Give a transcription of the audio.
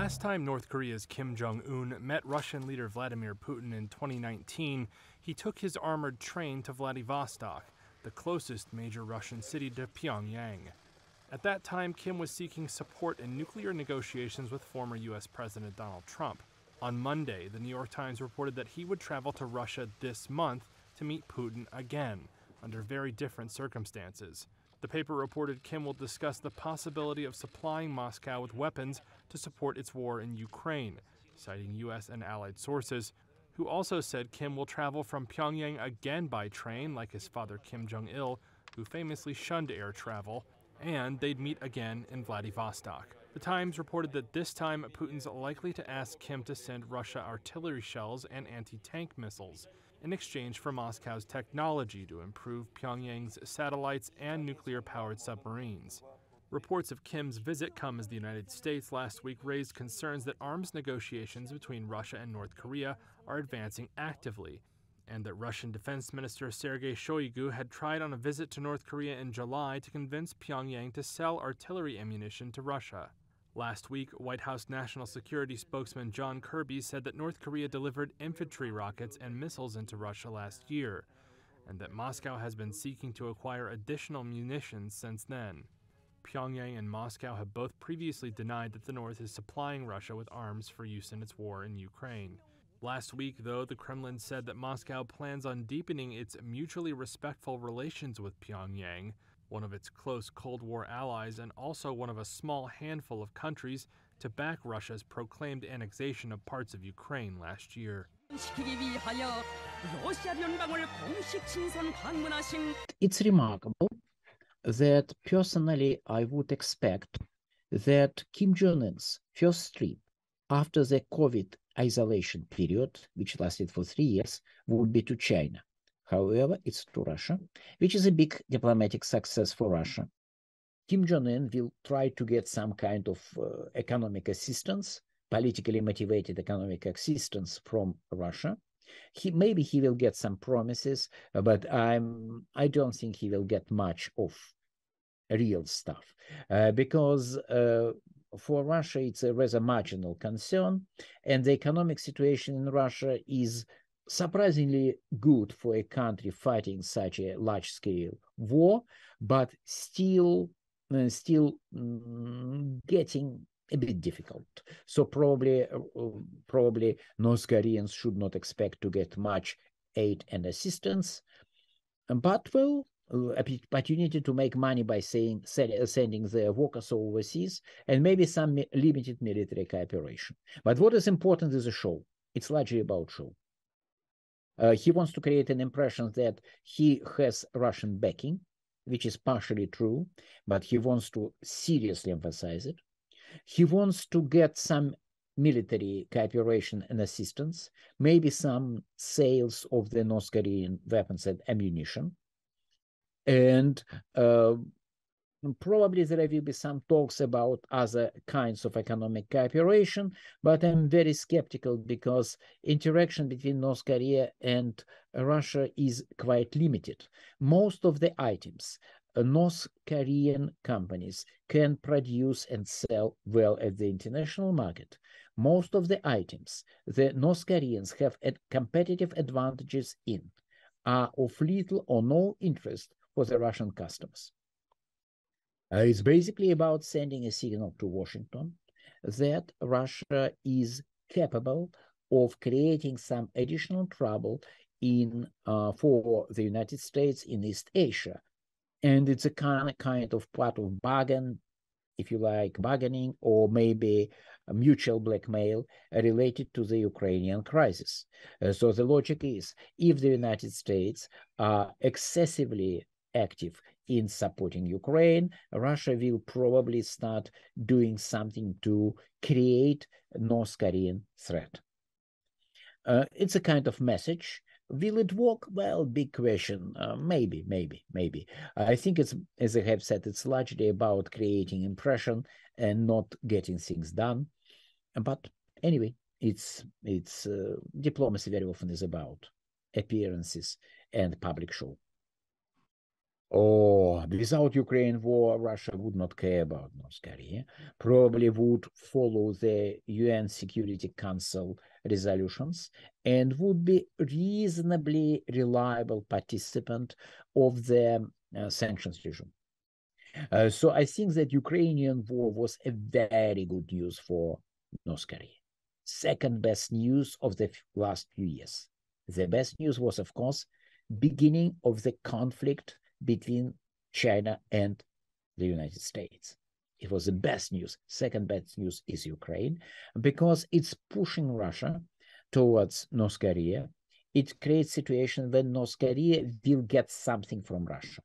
last time North Korea's Kim Jong Un met Russian leader Vladimir Putin in 2019, he took his armored train to Vladivostok, the closest major Russian city to Pyongyang. At that time, Kim was seeking support in nuclear negotiations with former U.S. President Donald Trump. On Monday, the New York Times reported that he would travel to Russia this month to meet Putin again, under very different circumstances. The paper reported Kim will discuss the possibility of supplying Moscow with weapons to support its war in Ukraine, citing U.S. and allied sources, who also said Kim will travel from Pyongyang again by train, like his father Kim Jong Un, who famously shunned air travel, and they'd meet again in Vladivostok. The Times reported that this time Putin's likely to ask Kim to send Russia artillery shells and anti-tank missiles in exchange for Moscow's technology to improve Pyongyang's satellites and nuclear-powered submarines. Reports of Kim's visit come as the United States last week raised concerns that arms negotiations between Russia and North Korea are advancing actively, and that Russian Defense Minister Sergei Shoigu had tried on a visit to North Korea in July to convince Pyongyang to sell artillery ammunition to Russia. Last week, White House National Security spokesman John Kirby said that North Korea delivered infantry rockets and missiles into Russia last year, and that Moscow has been seeking to acquire additional munitions since then. Pyongyang and Moscow have both previously denied that the North is supplying Russia with arms for use in its war in Ukraine. Last week, though, the Kremlin said that Moscow plans on deepening its mutually respectful relations with Pyongyang, one of its close Cold War allies and also one of a small handful of countries to back Russia's proclaimed annexation of parts of Ukraine last year. It's remarkable that personally I would expect that Kim Jong Un's first trip after the COVID isolation period, which lasted for 3 years, would be to China. However, it's to Russia, which is a big diplomatic success for Russia. Kim Jong Un will try to get some kind of economic assistance, politically motivated economic assistance from Russia. Maybe he will get some promises, but I don't think he will get much of real stuff because for Russia it's a rather marginal concern, and the economic situation in Russia is surprisingly good for a country fighting such a large-scale war, but still getting a bit difficult. So probably North Koreans should not expect to get much aid and assistance, but well, opportunity to make money by sending their workers overseas, and maybe some limited military cooperation. But what is important is a show. It's largely about show. He wants to create an impression that he has Russian backing, which is partially true, but he wants to seriously emphasize it. He wants to get some military cooperation and assistance, maybe some sales of the North Korean weapons and ammunition. And probably there will be some talks about other kinds of economic cooperation, but I'm very skeptical because interaction between North Korea and Russia is quite limited. Most of the items North Korean companies can produce and sell well at the international market. Most of the items the North Koreans have competitive advantages in are of little or no interest for the Russian customers. It's basically about sending a signal to Washington that Russia is capable of creating some additional trouble for the United States in East Asia. And it's a kind of part of bargain, if you like, bargaining, or maybe a mutual blackmail related to the Ukrainian crisis. So the logic is, if the United States are excessively active in supporting Ukraine, Russia will probably start doing something to create a North Korean threat. It's a kind of message. Will it work? Well, big question. Maybe. I think it's, as I have said, it's largely about creating impression and not getting things done. But anyway, it's diplomacy very often is about appearances and public show. Oh, without Ukraine war, Russia would not care about North Korea, probably would follow the UN Security Council resolutions and would be reasonably reliable participant of the sanctions regime. So I think that Ukrainian war was a very good news for North Korea. Second best news of the last few years. The best news was, of course, beginning of the conflict between China and the United States. It was the best news. Second best news is Ukraine, because it's pushing Russia towards North Korea. It creates a situation when North Korea will get something from Russia.